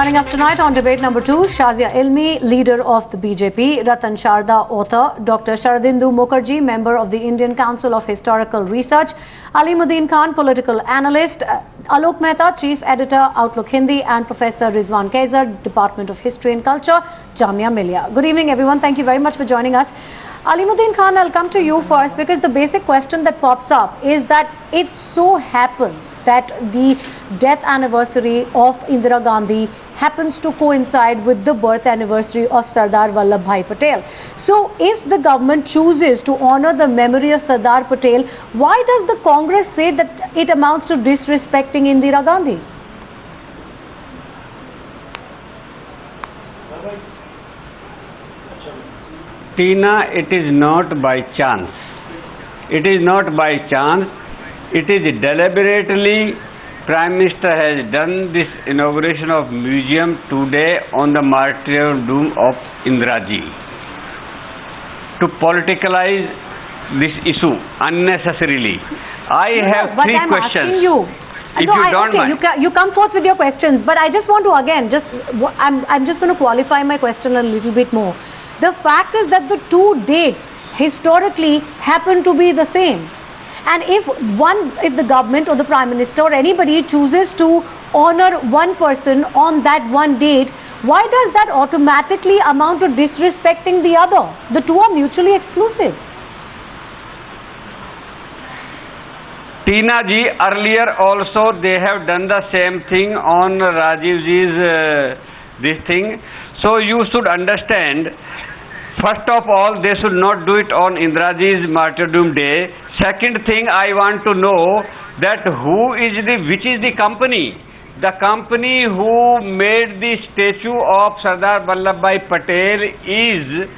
Joining us tonight on debate number 2, Shazia Ilmi, leader of the BJP, Ratan Sharda, author, Dr. Saradindu Mukherjee, member of the Indian Council of Historical Research, Alimuddin Khan, political analyst, Alok Mehta, chief editor, Outlook Hindi, and Professor Rizwan Qaiser, Department of History and Culture, Jamia Millia. Good evening, everyone. Thank you very much for joining us. Alimuddin Khan, I'll come to you first because the basic question that pops up is that it so happens that the death anniversary of Indira Gandhi happens to coincide with the birth anniversary of Sardar Vallabhbhai Patel. So if the government chooses to honor the memory of Sardar Patel, why does the Congress say that it amounts to disrespecting Indira Gandhi? Tina, it is not by chance. It is not by chance. It is deliberately. Prime Minister has done this inauguration of museum today on the martyrdom of Indira Ji to politicalize this issue unnecessarily. I have three questions. But I'm asking you. If you don't mind. You come forth with your questions, but I just want to again, I'm just going to qualify my question a little bit more. The fact is that the two dates historically happen to be the same. And if the government or the Prime Minister or anybody chooses to honor one person on that one date, why does that automatically amount to disrespecting the other? The two are mutually exclusive. Tina ji, earlier also they have done the same thing on Rajiv ji's this thing. So you should understand, first of all, they should not do it on Indira ji's martyrdom day. Second thing, I want to know that which is the company? The company who made the statue of Sardar Vallabhbhai Patel is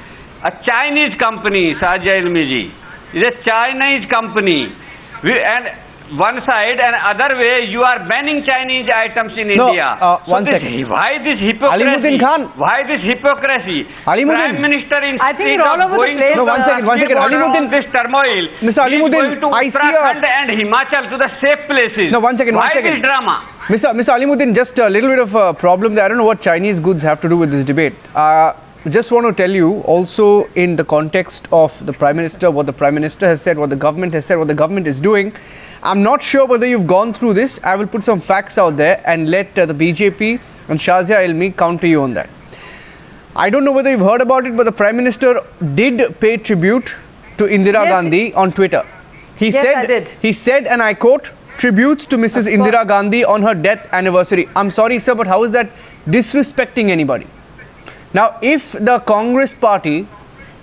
a Chinese company, Shazia Ilmi ji. It's a Chinese company. And one side and other way, you are banning Chinese items in India. One second. Why this hypocrisy? Alimuddin Khan. Why this hypocrisy? Alimuddin. Prime Minister in I think you're all over the place. No, one second. Alimuddin. This turmoil. Mr. Alimuddin, I see Uttarakhand and Himachal to the safe places. No, one second. Why this drama? Mr. Alimuddin, just a little bit of a problem there. I don't know what Chinese goods have to do with this debate. Just want to tell you also in the context of the Prime Minister, what the Prime Minister has said, what the government has said, what the government is doing. I'm not sure whether you've gone through this. I will put some facts out there and let the BJP and Shazia Ilmi counter you on that. I don't know whether you've heard about it, but the Prime Minister did pay tribute to Indira Gandhi on Twitter. I did. He said, and I quote, tributes to Mrs. Indira Gandhi on her death anniversary. I'm sorry, sir, but how is that disrespecting anybody? Now, if the Congress party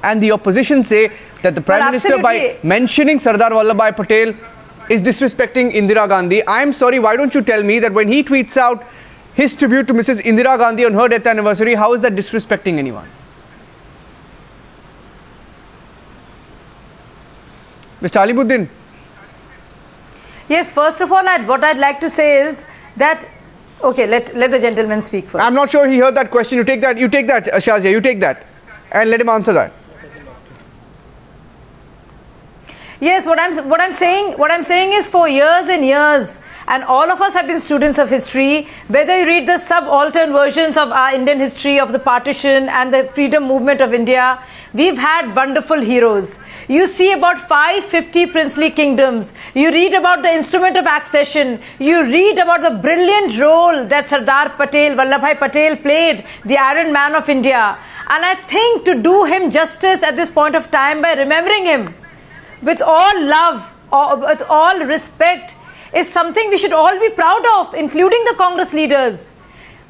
and the opposition say that the Prime Minister, by mentioning Sardar Vallabhbhai Patel, is disrespecting Indira Gandhi, I'm sorry, why don't you tell me that when he tweets out his tribute to Mrs. Indira Gandhi on her death anniversary, how is that disrespecting anyone? Mr. Alimuddin. Yes, first of all, what I'd like to say is that, okay, let the gentleman speak first. I'm not sure he heard that question. You take that, Shazia, you take that and let him answer that. Yes, what I'm saying is for years and years, and all of us have been students of history, whether you read the subaltern versions of our Indian history of the partition and the freedom movement of India, we've had wonderful heroes. You see about 550 princely kingdoms. You read about the instrument of accession. You read about the brilliant role that Sardar Patel, Vallabhbhai Patel played, the Iron Man of India. And I think to do him justice at this point of time by remembering him with all love, with all respect, is something we should all be proud of, including the Congress leaders.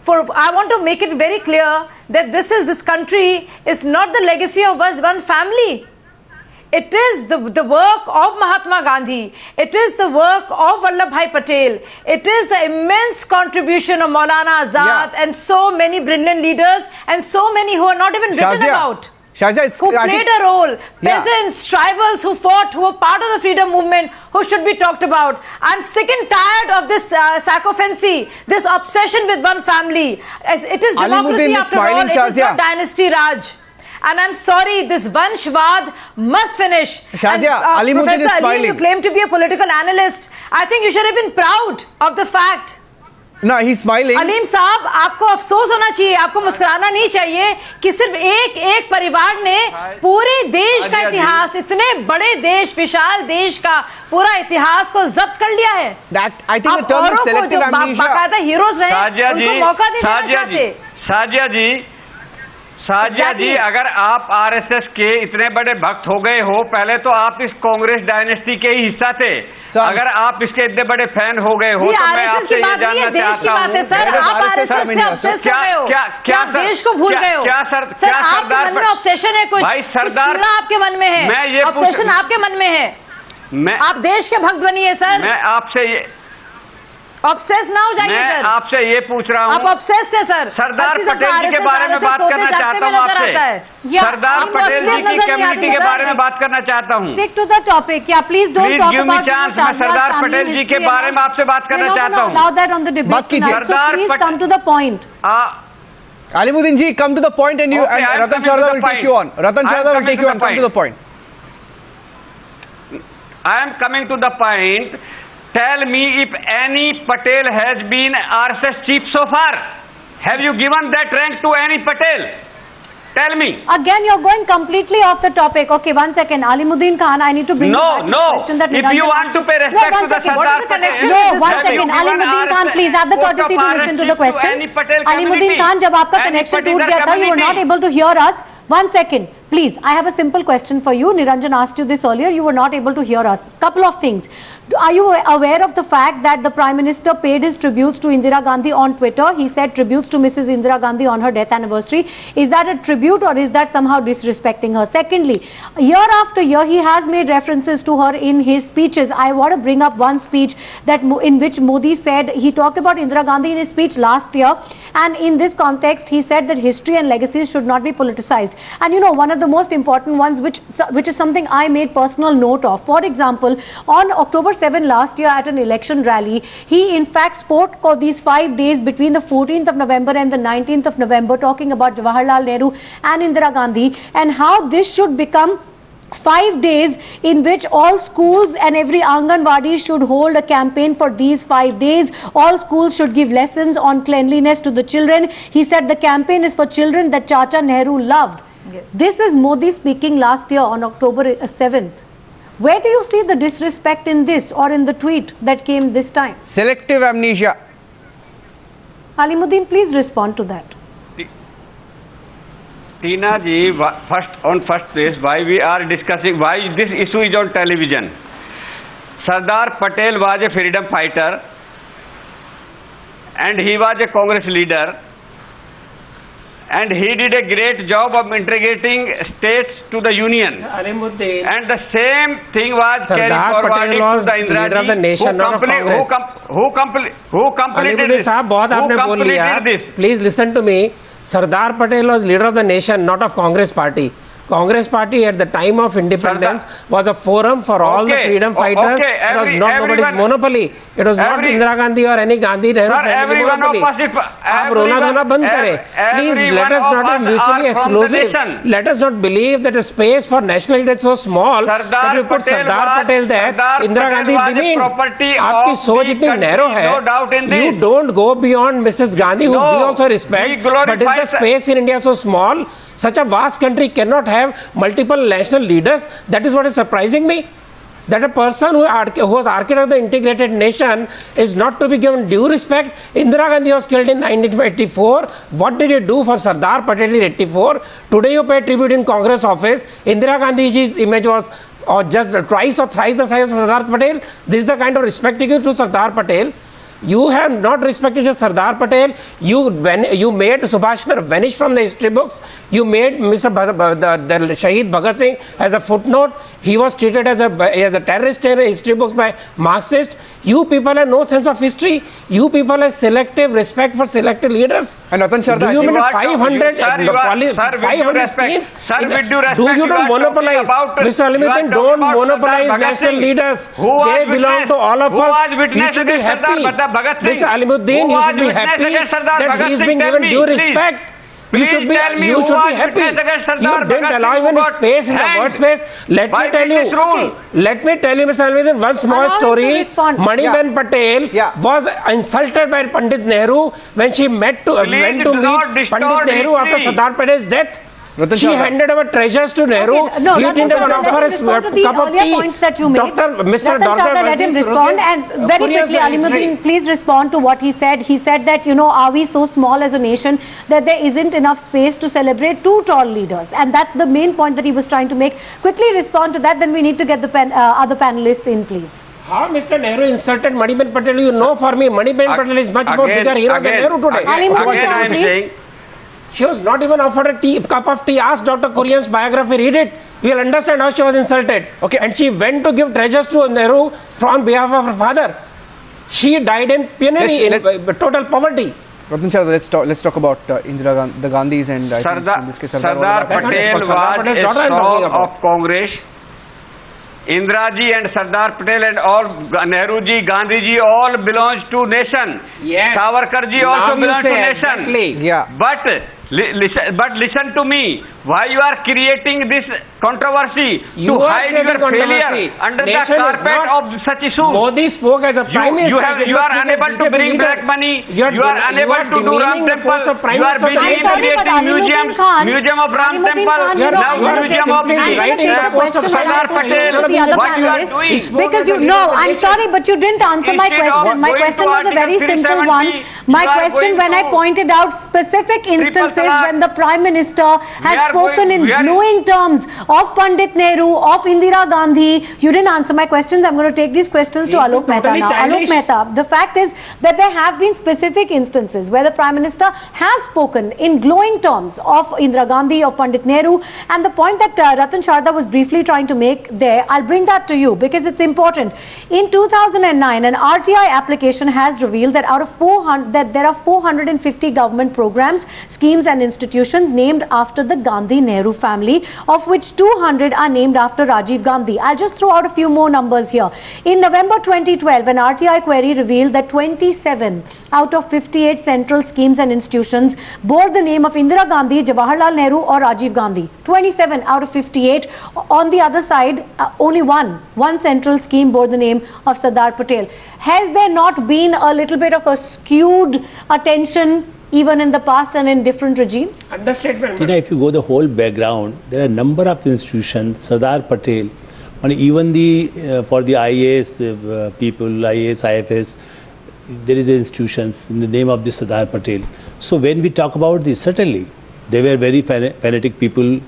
For I want to make it very clear that this country is not the legacy of one family. It is the work of Mahatma Gandhi. It is the work of Vallabhbhai Patel. It is the immense contribution of Maulana Azad and so many brilliant leaders and so many who are not even written about. Shazia, who played a role, peasants, tribals who fought, who were part of the freedom movement, who should be talked about. I'm sick and tired of this sycophancy, this obsession with one family. It is democracy after all, it is not dynasty Raj. And I'm sorry, this Vanshvad must finish. Shazia, Alimuddin is Professor smiling. Ali, you claim to be a political analyst. I think you should have been proud of the fact No, he's smiling. Aleem साहब, आपको अफसोस होना चाहिए, आपको मुस्कुराना नहीं चाहिए कि सिर्फ एक परिवार ने पूरे देश का इतिहास, इतने बड़े देश, विशाल देश का पूरा इतिहास को जब्त कर लिया है। That I think the term is selective amnesia. बाकायदा हीरोज रहे, उनको मौका देना चाहते। साजिया जी, अगर आप आरएसएस के इतने बड़े भक्त हो गए हो, पहले तो आप इस कांग्रेस डायनेस्टी के ही हिस्सा थे। अगर आप इसके इतने बड़े फैन हो गए हो तो मैं आपसे ये जानना चाहता हूँ, सर आप आरएसएस से ऑब्सेस्ड हो गए हो, क्या आप देश को भूल गए हो? सर आपके मन में ऑब्सेशन है, कुछ कीड़ा आपके मन में है, ऑब्सेशन आपके मन में है, आप देश के भक्त बनिए सर। मैं आपसे ये ऑब्सेस ना हो जाइए सर। आपसे ये पूछ रहा हूँ, आप ऑब्सेस्ड है सर। सरदार पटेल जी के बारे में बात करना चाहता हूँ आपसे। सरदार पटेल जी की कम्युनिटी के बारे में बात करना चाहता हूँ। Stick to the topic. Yeah, please don't talk about Sardar Patel जी के बारे में आपसे बात करना चाहता हूँ। Allow that on the debate tonight. So please come to the point. Alimuddin ji, come to the point, and you and Ratan Sharda will take you on. Ratan Sharda will take you on. Come to the point. I am coming to the point. Tell me if any Patel has been RSS chief so far. Have you given that rank to any Patel? Tell me. Again, you're going completely off the topic. Okay, one second. Alimuddin Khan, I need to bring you back to the question that Niranjan if you want to pay respect to the What is the connection? No, one second. Alimuddin Khan, please have the courtesy to listen to the question. Alimuddin Khan, जब आपका connection टूट गया था, you were not able to hear us. One second. Please, I have a simple question for you. Niranjan asked you this earlier. You were not able to hear us. Couple of things. Are you aware of the fact that the Prime Minister paid his tributes to Indira Gandhi on Twitter? He said tributes to Mrs. Indira Gandhi on her death anniversary. Is that a tribute or is that somehow disrespecting her? Secondly, year after year, he has made references to her in his speeches. I want to bring up one speech that in which Modi said, he talked about Indira Gandhi in his speech last year. And in this context, he said that history and legacies should not be politicized. And you know, one of the most important ones, which is something I made personal note of. For example, on October 7 last year at an election rally, he in fact spoke of these 5 days between the 14th of November and the 19th of November, talking about Jawaharlal Nehru and Indira Gandhi and how this should become 5 days in which all schools and every Anganwadi should hold a campaign for these 5 days. All schools should give lessons on cleanliness to the children. He said the campaign is for children that Chacha Nehru loved. Yes. This is Modi speaking last year on October 7th. Where do you see the disrespect in this or in the tweet that came this time? Selective amnesia. Alimuddin, please respond to that. Tina ji, first place, why we are discussing, why this issue is on television. Sardar Patel was a freedom fighter and he was a Congress leader. And he did a great job of integrating states to the union. Alimuddin. And the same thing was carried forward to the Indira leader of the nation, not of Congress. Who completed this? Please listen to me. Sardar Patel was leader of the nation, not of Congress party. Congress party at the time of independence was a forum for all the freedom fighters. It was not nobody's monopoly. It was not Indira Gandhi or any Gandhi Nehru family monopoly. आप रोना धोना बंद करें. Please let us not be mutually exclusive. Let us not believe that the space for national leaders is so small that you put Sardar Patel there. Indira Gandhi demeaned. आपकी सोच इतनी narrow है. You don't go beyond Mrs. Gandhi, who we also respect. But is the space in India so small? Such a vast country cannot have multiple national leaders. That is what is surprising me. That a person who was architect of the integrated nation is not to be given due respect. Indira Gandhi was killed in 1984. What did you do for Sardar Patel in 84? Today you pay tribute in Congress office. Indira Gandhi's image was just twice or thrice the size of Sardar Patel. This is the kind of respect you give to Sardar Patel. You have not respected just Sardar Patel. You made Subhash Chandra vanish from the history books. You made the Shaheed Bhagat Singh as a footnote. He was treated as a terrorist in history books by Marxists. You people have no sense of history. You people have selective respect for selective leaders. And Ratan Sharda, do you mean 500 schemes? Do you don't monopolize? Mr. Alimuddin, don't monopolize national leaders. They belong to all of us. You should be happy. Mr. Alimuddin, you should be happy that he is being given due respect. You should be happy. You didn't allow even space in the word space. Let me tell you, Mr. Alimuddin, one small story. Maniben Patel was insulted by Pandit Nehru when she went to meet Pandit Nehru after Sardar Patel's death. She handed over treasures to Nehru. He didn't even offer a cup of tea. Points that you made. Mr. Let him respond. And very quickly, Alimuddin, please respond to what he said. He said that, you know, are we so small as a nation that there isn't enough space to celebrate two tall leaders? And that's the main point that he was trying to make. Quickly respond to that. Then we need to get the other panelists in, please. How Mr. Nehru insulted Maniben Patel? You know, for me, Maniben Patel is much more bigger hero than Nehru today. Alimuddin, please. She was not even offered a cup of tea. Ask Dr. Kurian's biography, read it. You will understand how she was insulted. Okay. And she went to give treasures to Nehru on behalf of her father. She died in penury, in total poverty. Ratan Sharda, let's talk about Indira the Gandhis and I think in this case Sardar Patel was a soul of Congress. Indira ji and Sardar Patel and all Nehru ji, Gandhi ji all belongs to nation. Yes. Savarkar ji also belongs to nation. Exactly. Yeah. But listen to me. Why you are creating this controversy to hide your failure under the carpet of such issues? Modi spoke as a prime minister. You are unable to bring back money. You are unable to do Ram Temple. You are busy creating museum of Ram Temple. Now museum of Sardar Patel. What you are doing? Because you know, I'm sorry, but you didn't answer my question. My question was a very simple one. My question, when I pointed out specific instances when the Prime Minister has spoken in glowing terms of Pandit Nehru, of Indira Gandhi, you didn't answer my questions. I'm going to take these questions to Alok Mehta now. Alok Mehta, the fact is that there have been specific instances where the Prime Minister has spoken in glowing terms of Indira Gandhi, of Pandit Nehru, and the point that Ratan Sharda was briefly trying to make there, I'll bring that to you because it's important. In 2009, an RTI application has revealed that out of 400, that there are 450 government programs, schemes and institutions named after the Gandhi-Nehru family, of which 200 are named after Rajiv Gandhi. I'll just throw out a few more numbers here. In November 2012, an RTI query revealed that 27 out of 58 central schemes and institutions bore the name of Indira Gandhi, Jawaharlal Nehru or Rajiv Gandhi. 27 out of 58. On the other side, only one central scheme bore the name of Sardar Patel. Has there not been a little bit of a skewed attention even in the past and in different regimes? Understatement. You know, if you go the whole background, there are a number of institutions, Sardar Patel, and even for the IAS people, IAS, IFS, there is institutions in the name of the Sardar Patel. So when we talk about this, certainly, they were very fanatic people.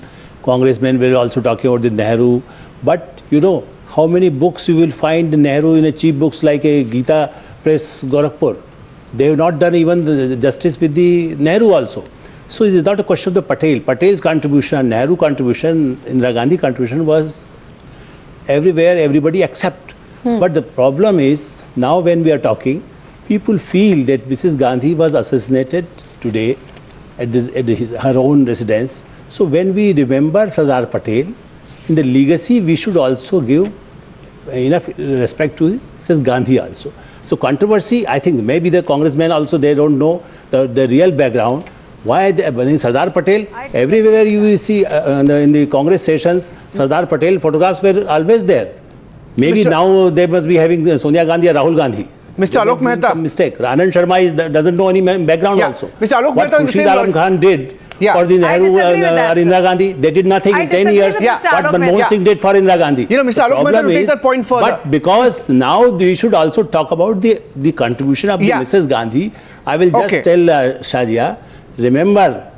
Congressmen were also talking about the Nehru. But, you know, how many books you will find Nehru in a cheap books like a Gita Press, Gorakhpur. They have not done even the justice with the Nehru also. So it is not a question of the Patel. Patel's contribution, Nehru contribution, Indira Gandhi contribution was everywhere, everybody accept. But the problem is, now when we are talking, people feel that Mrs. Gandhi was assassinated today at her own residence. So when we remember Sardar Patel, in the legacy, we should also give enough respect to Mrs. Gandhi also. So controversy, I think maybe the congressmen also, they don't know the real background. Why in Sardar Patel, everywhere you will see in the Congress sessions, Sardar Patel photographs were always there. Maybe now they must be having Sonia Gandhi or Rahul Gandhi. Mr. Alok Mehta. Mistake. Ratan Sharma doesn't know any background also. Mr. Alok What Mehta Khurshid Khan did for the Nehru or Indira Gandhi, they did nothing in 10 years. What Manmohan Singh did for Indira Gandhi. You know, Mr. Alok Mehta, take that point further. But because now we should also talk about the contribution of the Mrs. Gandhi, I will just tell Shazia, remember,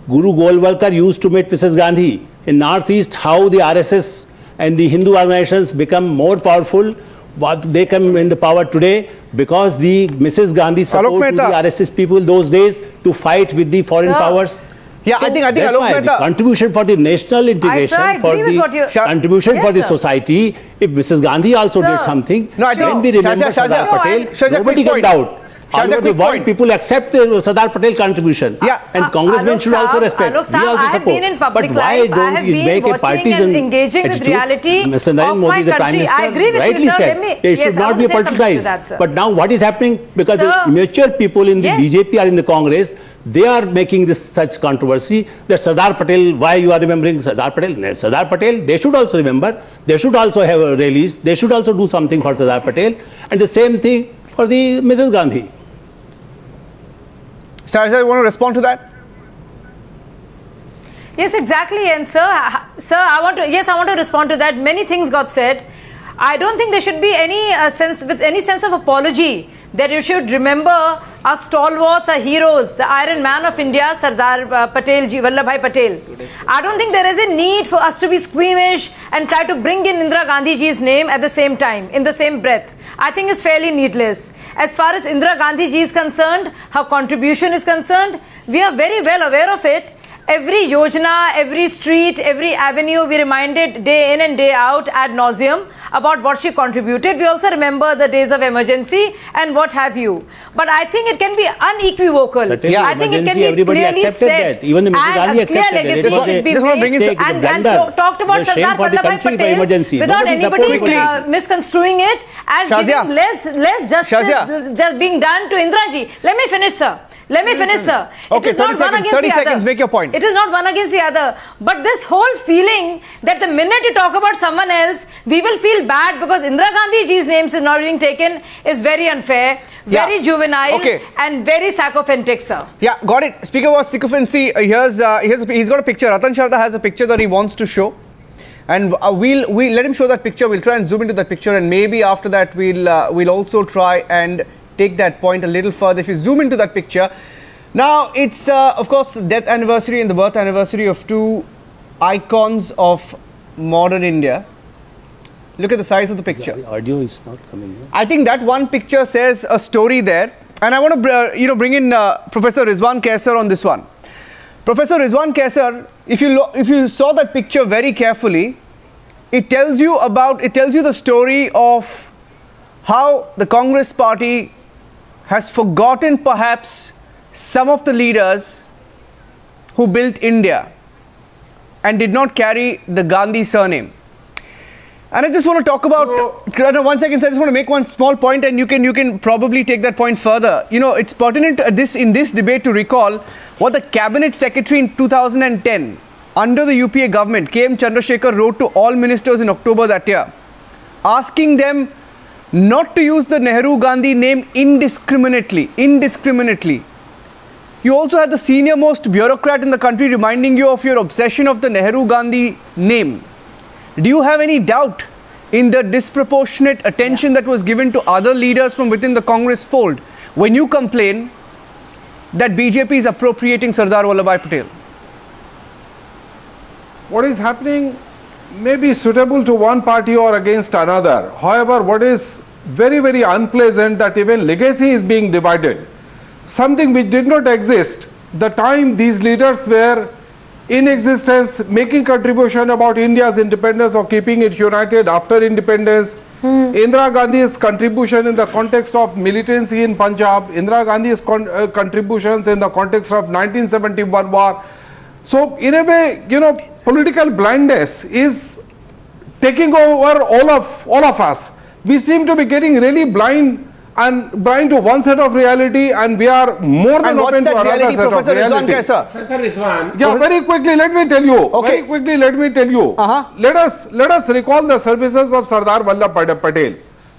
Guru Golwalkar used to meet Mrs. Gandhi in Northeast, how the RSS and the Hindu organizations become more powerful. What they come in the power today because the Mrs. Gandhi supported the RSS people those days to fight with the foreign powers. Yeah, so I think Alok Mehta, the contribution for the national integration, for the contribution for the society. If Mrs. Gandhi also did something, when we remember Sardar Patel, nobody can doubt all over the world, people accept the Sardar Patel contribution. Yeah. And congressmen should also respect. Alok Sahab, I have been in public life. I have been watching and engaging with reality Mr. Narendra Modi, the Prime Minister, I agree with rightly you, sir. said, they should not be politicized. But now what is happening? Because the mature people in the BJP or in the Congress, they are making this such controversy that Sardar Patel, why you are remembering Sardar Patel? Sardar Patel, they should also remember. They should also have a release. They should also do something for Sardar Patel. And the same thing for the Mrs. Gandhi. Shazia, you want to respond to that? Yes, exactly. And sir, I want to respond to that. Many things got said. I don't think there should be any sense of apology that you should remember our stalwarts, our heroes, the Iron Man of India, Sardar Vallabhbhai Patel. I don't think there is a need for us to be squeamish and try to bring in Indira Gandhi ji's name at the same time, in the same breath. I think it's fairly needless. As far as Indira Gandhi ji is concerned, her contribution is concerned, we are very well aware of it. Every yojana, every street, every avenue, we reminded day in and day out ad nauseum about what she contributed. We also remember the days of emergency and what have you. But I think it can be unequivocal. Certainly, I think it can be clearly said. That. Even the Mr. Gandhi accepted that. Legacy should be made and talked about Sardar Vallabhbhai Patel without anybody misconstruing it as giving less justice just being done to Indira ji. Let me finish, sir. Let me finish, sir. Okay, 30 seconds, make your point. It is not one against the other. But this whole feeling that the minute you talk about someone else, we will feel bad because Indira Gandhi ji's name is not being taken is very unfair, very juvenile, and very sycophantic, sir. Yeah, got it. Speaker was sycophancy. He's got a picture. Ratan Sharda has a picture that he wants to show. And we'll let him show that picture. We'll try and zoom into that picture. And maybe after that, we'll also try and take that point a little further. If you zoom into that picture, now it's of course the death anniversary and the birth anniversary of two icons of modern India. Look at the size of the picture. The audio is not coming here. I think that one picture says a story there, and I want to bring in Professor Rizwan Qaiser on this one. Professor Rizwan Qaiser, if you saw that picture very carefully, it tells you the story of how the Congress party has forgotten perhaps some of the leaders who built India and did not carry the Gandhi surname. And I just want to talk about, 1 second, I just want to make one small point, and you can probably take that point further. You know, it's pertinent in this debate to recall what the cabinet secretary in 2010 under the UPA government, K.M. Chandrasekhar, wrote to all ministers in October that year, asking them not to use the Nehru-Gandhi name indiscriminately. You also had the senior most bureaucrat in the country reminding you of your obsession of the Nehru-Gandhi name. Do you have any doubt in the disproportionate attention that was given to other leaders from within the Congress fold when you complain that BJP is appropriating Sardar Vallabhbhai Patel? What is happening may be suitable to one party or against another. However, what is very, very unpleasant that even legacy is being divided. Something which did not exist the time these leaders were in existence, making contribution about India's independence or keeping it united after independence. Indira Gandhi's contribution in the context of militancy in Punjab, Indira Gandhi's contributions in the context of 1971 war. So in a way, you know, political blindness is taking over all of us. We seem to be getting really blind to one set of reality, and we are more than open to another set of reality. Professor Rizwan. Yeah, very quickly, let me tell you. Very quickly, let me tell you. Let us recall the services of Sardar Vallabhbhai Patel.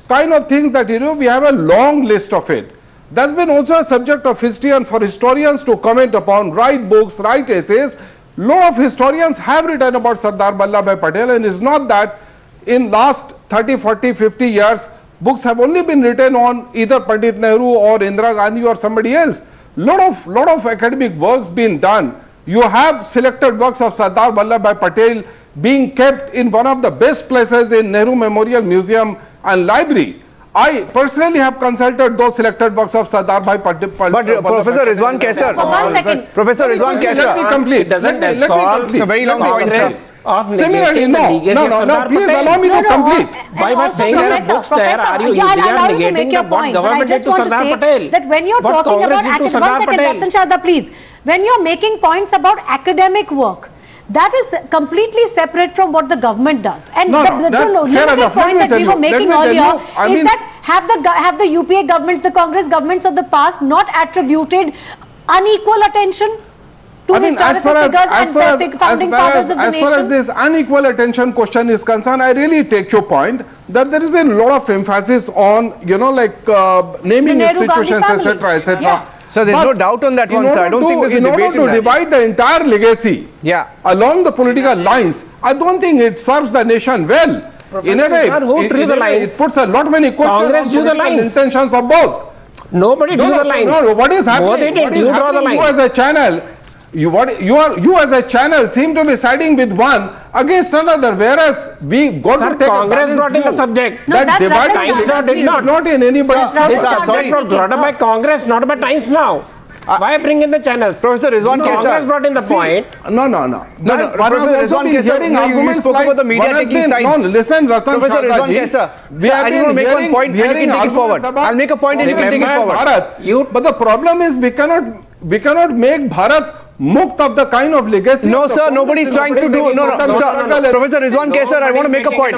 Kind of things that, you know, we have a long list of it. That's been also a subject of history, and for historians to comment upon, write books, write essays. Lot of historians have written about Sardar Vallabhbhai Patel, and it's not that in last 30, 40, 50 years, books have only been written on either Pandit Nehru or Indira Gandhi or somebody else. Lot of academic works being done. You have selected works of Sardar Vallabhbhai Patel being kept in one of the best places in Nehru Memorial Museum and Library. I personally have consulted those selected works of Sardar Bhai Patel. But Professor Rizwan Qaiser, Professor Rizwan Qaiser, let me complete. Doesn't that solve? It's a very long point, sir. Similarly, no, please allow me to complete. By saying there are books there, are you negating what government did to Sardar Patel? That when you're talking about, Ratan Sharda, please, when you're making points about academic work, that is completely separate from what the government does. And the limited point that we were making earlier is that have the UPA governments, the Congress governments of the past not attributed unequal attention to historical figures and founding fathers of the nation? As far as this unequal attention question is concerned, I really take your point that there has been a lot of emphasis on, naming institutions, etc., etc. Yeah. So there's no doubt on that one, sir. I don't think there's a debate in that. In order to divide the entire legacy along the political lines, I don't think it serves the nation well. In a way, who drew the lines? It puts a lot many questions on political intentions of both. Nobody drew the lines. No, what is happening? What did you draw the line? You as a channel, you as a channel seem to be siding with one against another, whereas we got to take Congress brought in the subject. No, that divide Times Now did not in anybody's. This subject was brought up by Congress, not by Times Now. Why bring in the channels? Professor Rizwan Qaiser. Congress brought in the point. No. Professor Rizwan Qaiser, you spoke about the media taking sides. No, listen, Ratan Professor Rizwan Qaiser, I just want to make one point and you can take it forward. I'll make a point and you can take it forward. But the problem is we cannot make Bharat mukt of the kind of legacy. No, sir, nobody is trying to do. No. Professor Rizwan Qaiser, I want to make a point.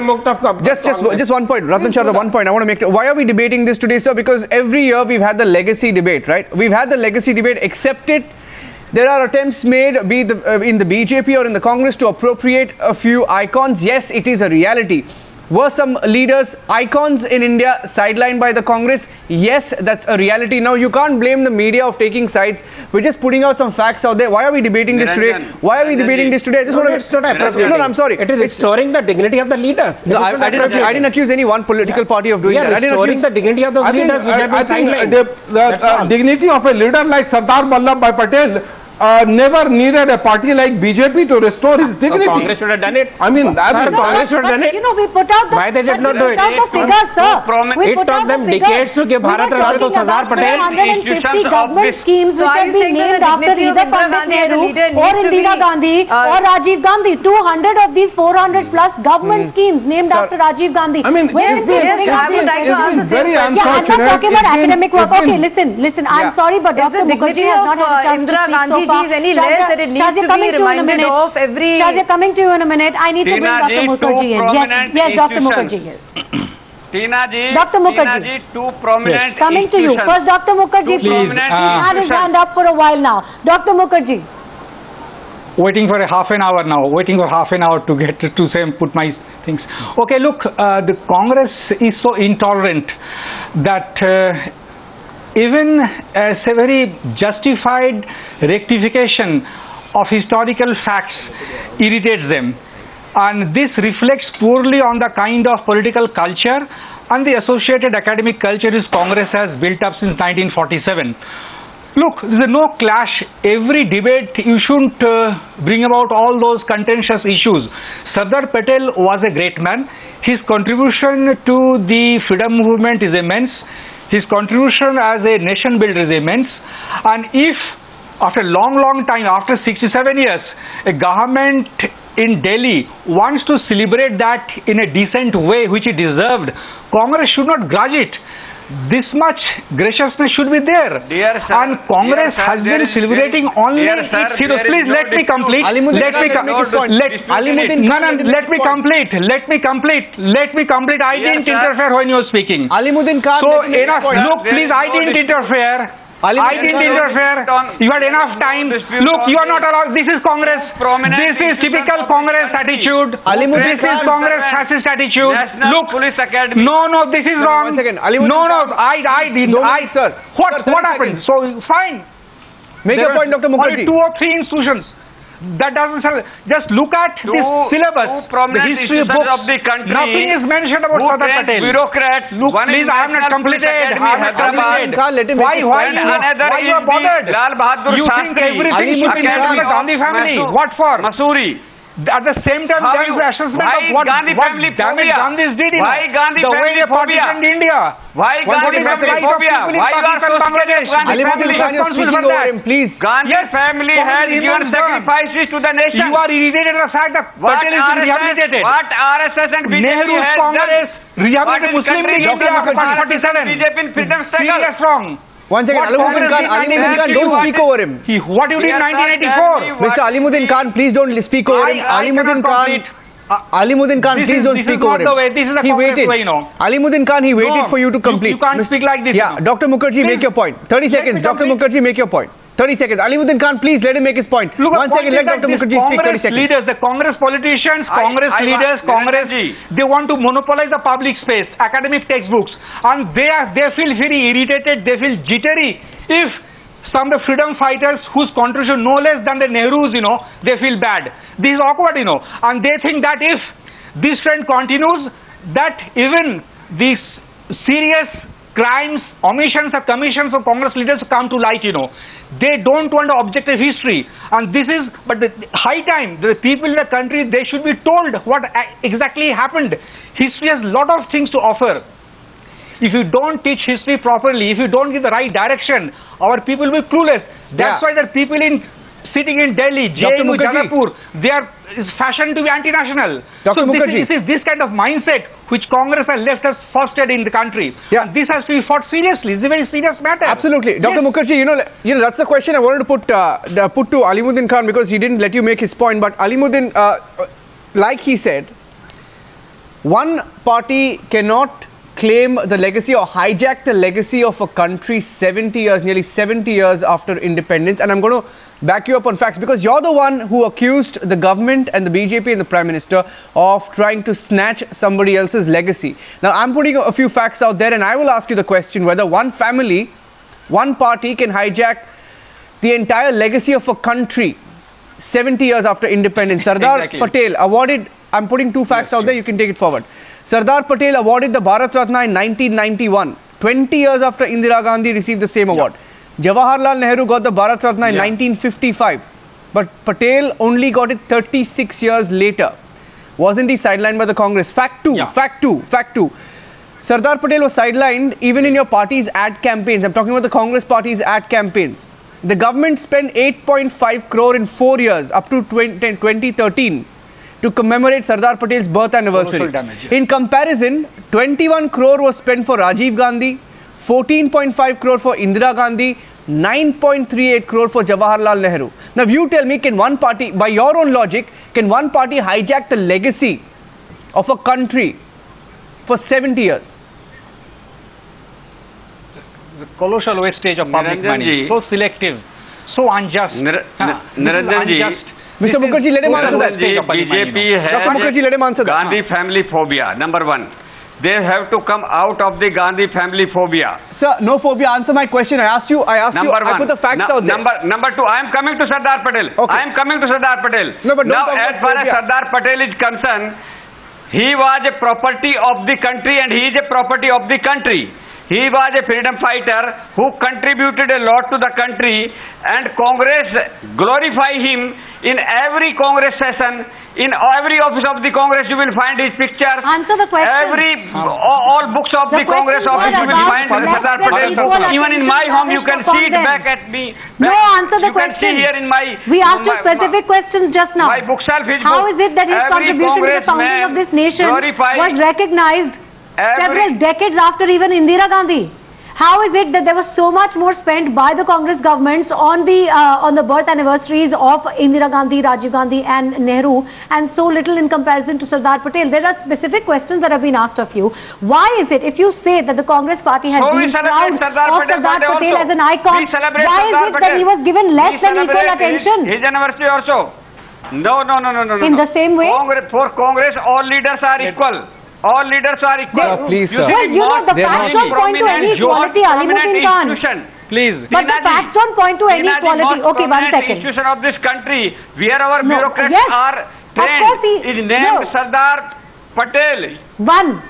Just one point. Ratan Sharda, one point. I want to make. Why are we debating this today, sir? Because every year we've had the legacy debate, right? We've had the legacy debate, except there are attempts made, be in the BJP or in the Congress, to appropriate a few icons. Yes, it is a reality. Were some leaders, icons in India, sidelined by the Congress? Yes, that's a reality. Now, you can't blame the media of taking sides. We're just putting out some facts out there. Why are we debating this today? Why are we debating this today? I just want to... No, I'm sorry. It is restoring the dignity of the leaders. No, I didn't accuse any one political party of doing that. Restoring the dignity of those leaders which have been sidelined. The dignity of a leader like Sardar Vallabhbhai Patel never needed a party like BJP to restore his dignity. So Congress should have done it. I mean, Congress should have done it. We put out the... Why they did not do it? The figures, sir. It took them decades to give Bharat Ratna to Sardar Patel. 150 government schemes which have been named after either Pandit Nehru or Indira Gandhi or Rajiv Gandhi. 200 of these 400 plus government schemes named after Rajiv Gandhi. I mean, it's very unfortunate. I'm not talking about academic work. Okay, listen. I'm sorry, but Dr. Mukherjee has not had a chance to speak so far. Is any less that it needs to be reminded of every... Shazia, coming to you in a minute. I need to bring Dr. Mukherjee in. Yes, Dr. Mukherjee, yes. Dr. Mukherjee, two prominent coming to you. First, Dr. Mukherjee, please. He's had his hand up for a while now. Dr. Mukherjee. Waiting for half an hour now. Waiting for half an hour to get to say put my things. Okay, look, the Congress is so intolerant that... even as a very justified rectification of historical facts irritates them, and this reflects poorly on the kind of political culture and the associated academic culture this Congress has built up since 1947. Look, there is no clash. Every debate you shouldn't bring about all those contentious issues. Sardar Patel was a great man. His contribution to the freedom movement is immense. His contribution as a nation builder is immense. And if after a long time, after 67 years, a government in Delhi wants to celebrate that in a decent way, which it deserved, Congress should not grudge it. This much graciousness should be there. And Congress has been celebrating only its heroes. Please let me complete. Let me complete. I didn't interfere when you were speaking. Alimuddin Khan. So enough. Look, please, I didn't interfere. I didn't interfere. You had enough time. Look, you are not allowed. This is Congress. This is typical Congress attitude. This is Congress fascist attitude. Look, no, this is wrong. No, I didn't. Sir. What happened? So, fine. Make your point, Dr. Mukherjee. 2 or 3 institutions. That doesn't serve. Just look at this syllabus, the history books. Of the country. Nothing is mentioned about Sardar Patel. Bureaucrats. Look, please, I have not completed. Why you are bothered? You think everything is the Gandhi family. What for? Masuri. At the same time, there is the assessment of what damage Gandhi did in the way they partitioned India. Why Gandhi family phobia? Why you are so Bangladesh? Alimuddin Khan, you are speaking over him, please. Gandhi family has given sacrifices to the nation. You are irritated at the fact that Patel is rehabilitated. What RSS and BJP Nehru's Congress rehabilitated Muslim League India after 47. BJP in freedom struggle. Serious wrong. One second, Alimuddin Khan, don't speak over him. What you did in 1984? Mr. Alimuddin Khan, please don't speak over him. Alimuddin Khan, please don't speak over him. He waited. Alimuddin Khan, he waited for you to complete. You can't speak like this. Yeah, Dr. Mukherjee, make your point. 30 seconds. Dr. Mukherjee, make your point. 30 seconds. Alimuddin Khan, please let him make his point. Look, 1 second, let Dr. Mukherjee speak. 30 seconds. Leaders, the Congress politicians, Congress leaders, they want to monopolize the public space, academic textbooks, and they feel very irritated, they feel jittery if some of the freedom fighters whose contribution no less than the Nehrus, they feel bad. This is awkward, and they think that if this trend continues, that even these serious crimes, omissions or commissions of Congress leaders come to light, They don't want objective history. And this is, but the high time, the people in the country, they should be told what exactly happened. History has a lot of things to offer. If you don't teach history properly, if you don't give the right direction, our people will be clueless. That's why the people sitting in Delhi, JNU, Jaipur, they are fashioned to be anti-national. Dr. Mukherjee. This is this kind of mindset which Congress and left has fostered in the country. Yeah. And this has to be fought seriously. It's a very serious matter. Absolutely. Dr. Mukherjee, that's the question I wanted to put to Alimuddin Khan, because he didn't let you make his point. But Alimuddin, like he said, one party cannot claim the legacy or hijack the legacy of a country 70 years, nearly 70 years after independence. And I'm going to back you up on facts, because you're the one who accused the government and the BJP and the Prime Minister of trying to snatch somebody else's legacy. Now, I'm putting a few facts out there, and I will ask you the question whether one family, one party can hijack the entire legacy of a country 70 years after independence. Sardar Patel awarded, I'm putting two facts out there, you can take it forward. Sardar Patel awarded the Bharat Ratna in 1991, 20 years after Indira Gandhi received the same award. Jawaharlal Nehru got the Bharat Ratna in 1955, but Patel only got it 36 years later. Wasn't he sidelined by the Congress? Fact two. Sardar Patel was sidelined even in your party's ad campaigns. I'm talking about the Congress party's ad campaigns. The government spent 8.5 crore in 4 years up to 2013 to commemorate Sardar Patel's birth anniversary. In comparison, 21 crore was spent for Rajiv Gandhi, 14.5 crore for Indira Gandhi, 9.38 crore for Jawaharlal Nehru. Now you tell me, can one party, by your own logic, can one party hijack the legacy of a country for 70 years? The colossal wastage of public money, so selective, so unjust. Niranjan, Mr. Mukherjee, let him answer that. BJP has Dr. Mukherjee, let him answer that. Gandhi family phobia, number one. They have to come out of the Gandhi family phobia. Sir, no phobia. Answer my question. I asked you, I put the facts out there. Number two, I am coming to Sardar Patel. Okay. I am coming to Sardar Patel. No, but now, as far as Sardar Patel is concerned, he was a property of the country and he is a property of the country. He was a freedom fighter who contributed a lot to the country, and Congress glorify him in every Congress session. In every office of the Congress you will find his picture. Answer the question. All books of the Congress office you will find Sardar Patel. Even in my home you can see it back at me. No, answer the question. Here in my, we asked you specific questions just now. My bookshelf is how is it that his contribution to the founding of this nation was recognized several decades after even Indira Gandhi? How is it that there was so much more spent by the Congress governments on the birth anniversaries of Indira Gandhi, Rajiv Gandhi and Nehru, and so little in comparison to Sardar Patel? There are specific questions that have been asked of you. Why is it, if you say that the Congress party has been proud of Sardar Patel as an icon, why is it that he was given less than equal attention? His anniversary also. No. In the same way? For Congress, all leaders are equal. All leaders are equal. Sir, please, sir. Well, you know, the facts don't point to any equality, Alimuddin Khan. Please. But the facts don't point to any equality. Okay, 1 second. Institution of this country, where our bureaucrats are trained, of course is named Sardar Patel. One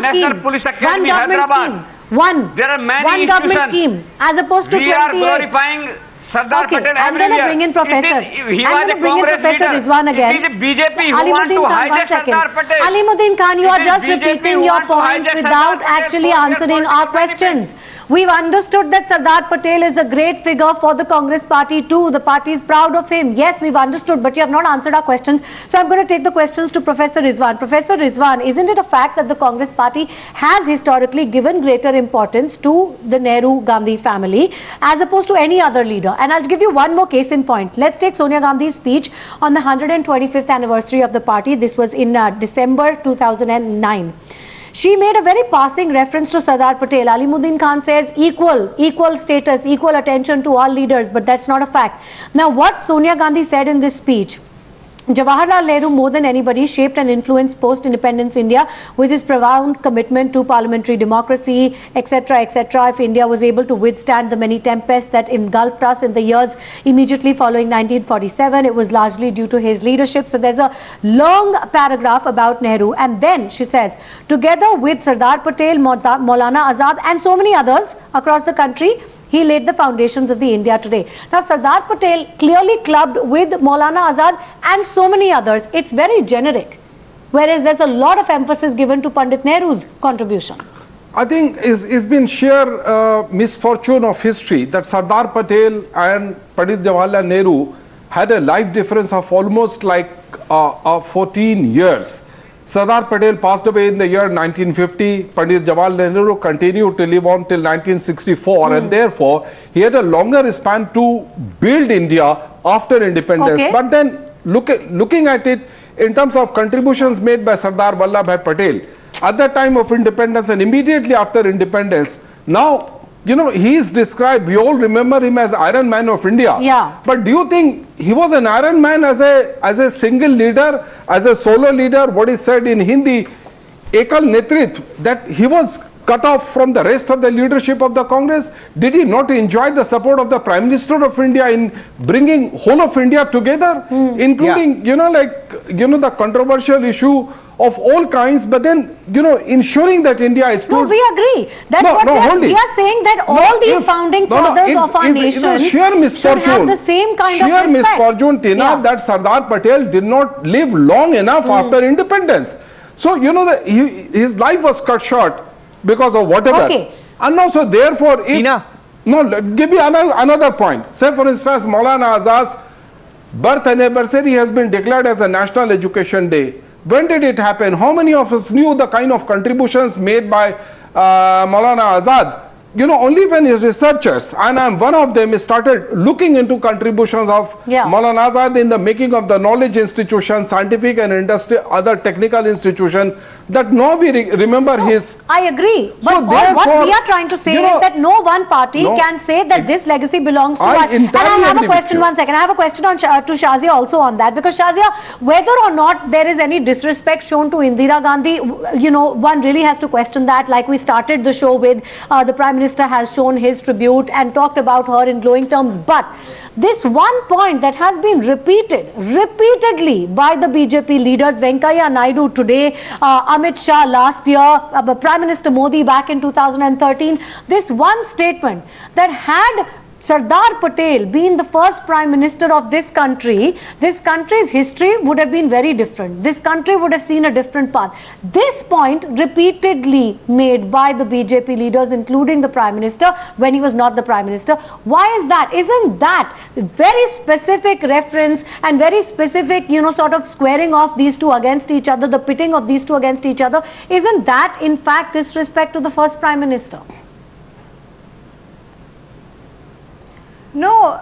scheme. One government scheme. One. There are many one government scheme, as opposed to 28. We are glorifying Sardar Okay, Patel I'm going to bring in Professor. I'm going to bring in Professor Rizwan again. It is BJP who Alimuddin want to Khan, one hijack second. Sardar Patel. Alimuddin Khan, you are just BJP repeating your point without actually answering our questions. We've understood that Sardar Patel is a great figure for the Congress party too. The party is proud of him. Yes, we've understood, but you have not answered our questions. So I'm going to take the questions to Professor Rizwan. Professor Rizwan, isn't it a fact that the Congress party has historically given greater importance to the Nehru-Gandhi family as opposed to any other leader? And I'll give you one more case in point. Let's take Sonia Gandhi's speech on the 125th anniversary of the party. This was in December 2009. She made a very passing reference to Sardar Patel. Alimuddin Khan says equal status, equal attention to all leaders, but that's not a fact. Now, what Sonia Gandhi said in this speech: Jawaharlal Nehru, more than anybody, shaped and influenced post-independence India with his profound commitment to parliamentary democracy, etc., etc. If India was able to withstand the many tempests that engulfed us in the years immediately following 1947, it was largely due to his leadership. So there's a long paragraph about Nehru. And then she says, together with Sardar Patel, Maulana Azad and so many others across the country, he laid the foundations of the India today. Now, Sardar Patel clearly clubbed with Maulana Azad and so many others. It's very generic, whereas there's a lot of emphasis given to Pandit Nehru's contribution. I think it's been sheer misfortune of history that Sardar Patel and Pandit Jawaharlal Nehru had a life difference of almost like 14 years. Sardar Patel passed away in the year 1950. Pandit Jawaharlal Nehru continued to live on till 1964, and therefore he had a longer span to build India after independence. Okay. But then looking at it in terms of contributions made by Sardar Vallabhbhai Patel at the time of independence and immediately after independence, now, you know, he is described, we all remember him as Iron Man of India. Yeah. But do you think he was an Iron Man as a single leader, as a solo leader? What is said in Hindi, Ekal Netritv, that he was cut off from the rest of the leadership of the Congress? Did he not enjoy the support of the Prime Minister of India in bringing whole of India together, including, you know, the controversial issue of all kinds, but then, you know, ensuring that India is... No, we agree. That's what we are saying, that all these founding fathers of our nation should have the same kind of respect. Sheer misfortune, Tina, that Sardar Patel did not live long enough after independence. So, you know, his life was cut short because of whatever. Okay. And now, so therefore, if... Tina. No, give me another point. Say, for instance, Maulana Azad's birth anniversary has been declared as a National Education Day. When did it happen? How many of us knew the kind of contributions made by Maulana Azad? You know, only when his researchers, and I'm one of them, started looking into contributions of Maulana Azad in the making of the knowledge institution, scientific and industry, other technical institution, that now we remember his... I agree. But so what we are trying to say is that no one party can say that this legacy belongs to us. And I have a question, one second. I have a question on to Shazia also on that. Because Shazia, whether or not there is any disrespect shown to Indira Gandhi, you know, one really has to question that. Like we started the show with, the Prime Minister has shown his tribute and talked about her in glowing terms. But this one point that has been repeatedly by the BJP leaders, Venkaiah Naidu today, Amit Shah last year, Prime Minister Modi back in 2013, this one statement that had Sardar Patel being the first Prime Minister of this country's history would have been very different. This country would have seen a different path. This point repeatedly made by the BJP leaders, including the Prime Minister, when he was not the Prime Minister. Why is that? Isn't that very specific reference and very specific, you know, sort of squaring off these two against each other, the pitting of these two against each other, isn't that in fact disrespect to the first Prime Minister? No,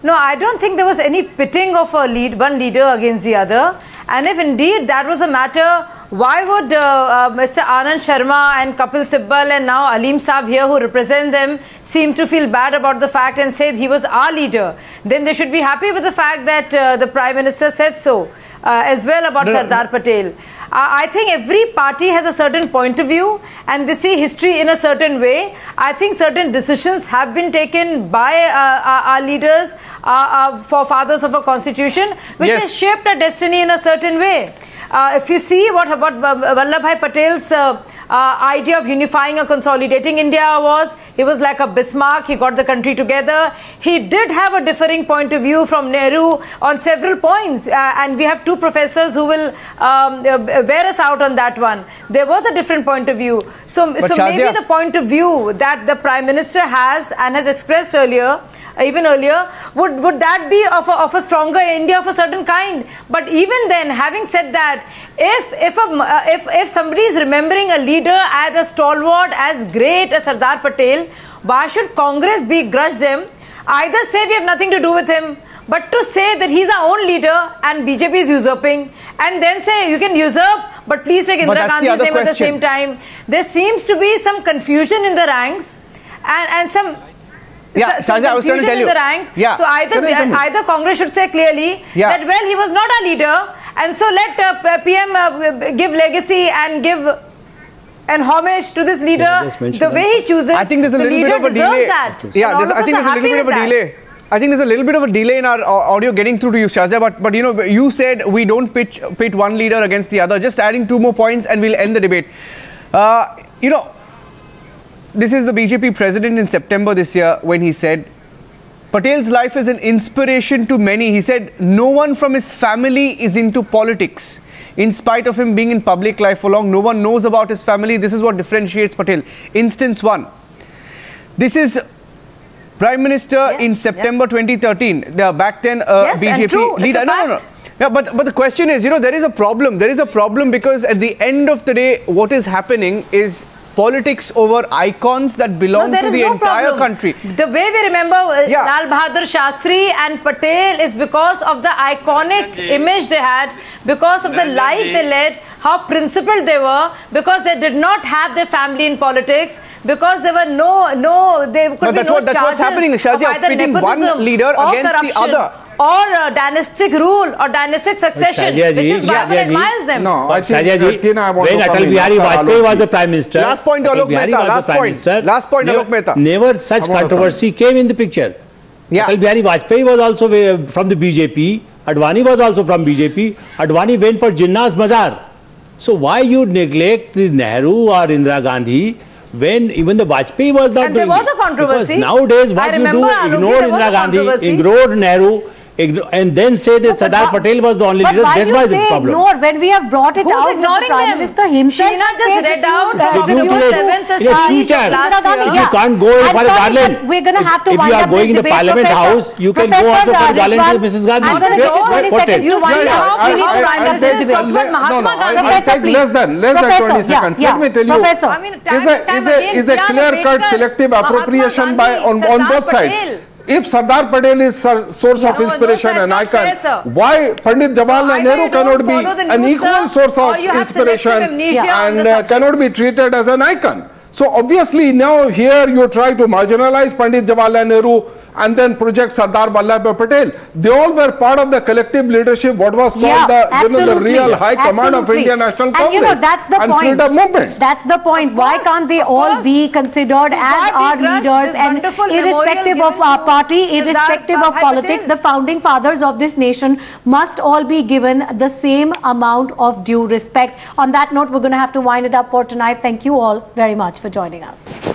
I don't think there was any pitting of one leader against the other. And if indeed that was a matter, why would Mr. Ratan Sharda and Kapil Sibal and now Aleem Saab here who represent them seem to feel bad about the fact and say he was our leader? Then they should be happy with the fact that the Prime Minister said so as well about Sardar Patel. I think every party has a certain point of view and they see history in a certain way. I think certain decisions have been taken by our leaders, forefathers of a constitution, which has shaped our destiny in a certain way. If you see what Vallabhbhai Patel's idea of unifying or consolidating India was. He was like a Bismarck. He got the country together. He did have a differing point of view from Nehru on several points, and we have two professors who will bear us out on that one. There was a different point of view. So maybe the point of view that the Prime Minister has and has expressed earlier, even earlier, would that be of a stronger India of a certain kind? But even then, having said that, if somebody is remembering a leader as a stalwart, as great as Sardar Patel, why should Congress begrudge them? Either say we have nothing to do with him, but to say that he's our own leader and BJP is usurping, and then say you can usurp, but please take Indira Gandhi's name at the same time. There seems to be some confusion in the ranks and some... Shazia, I was trying to tell you. So either Congress should say clearly that, well, he was not our leader, and so let PM give legacy and give an homage to this leader the way he chooses. I think there's a little bit of a delay. Yeah, I think there's a little bit of a delay. I think there's a little bit of a delay in our audio getting through to you, Shazia. But you know, you said we don't pit one leader against the other. Just adding two more points and we'll end the debate. You know, this is the BJP president in September this year when he said, Patel's life is an inspiration to many. He said, no one from his family is into politics. In spite of him being in public life for long, no one knows about his family. This is what differentiates Patel. Instance 1. This is Prime Minister in September 2013. Back then, BJP leader. No. Yeah, but the question is, you know, there is a problem. There is a problem because at the end of the day, what is happening is politics over icons that belong to the entire country. The way we remember Lal Bahadur Shastri and Patel is because of the iconic image they had, because of the life they led, how principled they were, because they did not have their family in politics, because there were there could be no charges what's happening, Shazia, of either pitting nepotism one leader or against corruption, the other. or dynastic rule or dynastic succession, which is why one admires them. No, I think when Atal Bihari Vajpayee was the Prime Minister, last point, Alok Mehta, last point, Alok Mehta. Never such controversy came in the picture. Atal Bihari Vajpayee was also from the BJP, Advani was also from BJP, Advani went for Jinnah's Mazar. So why you neglect the Nehru or Indira Gandhi when even the Vajpayee was not and there was a controversy. Because nowadays what you do, ignore Indira Gandhi, ignore Nehru, and then say that Sardar Patel was the only leader. That's why the problem. Ignore when we have brought it out, the Prime Minister himself. Sheena just read out from the 7th speech last year. You can't go for a garland. We're going to have to if you are going in the Parliament House, you can go also for a garland to Mrs. Gandhi. I'm going to take 20 seconds to wind up. We need to Prime Minister talk about Mahatma Gandhi. Professor, please. Less than 20 seconds. Let me tell you, is a clear-cut selective appropriation on both sides. If Sardar Patel is source of inspiration and icon, why Pandit Jawaharlal Nehru cannot be an equal source of inspiration and cannot be treated as an icon? So obviously now here you try to marginalize Pandit Jawaharlal Nehru and then project Sardar Vallabhbhai Patel. They all were part of the collective leadership, what was called the real high command of Indian National Congress. And you know, that's the point. Freedom movement. That's the point. Why can't they all be considered as our leaders, and irrespective of our party, irrespective of politics, the founding fathers of this nation must all be given the same amount of due respect. On that note, we're going to have to wind it up for tonight. Thank you all very much for joining us.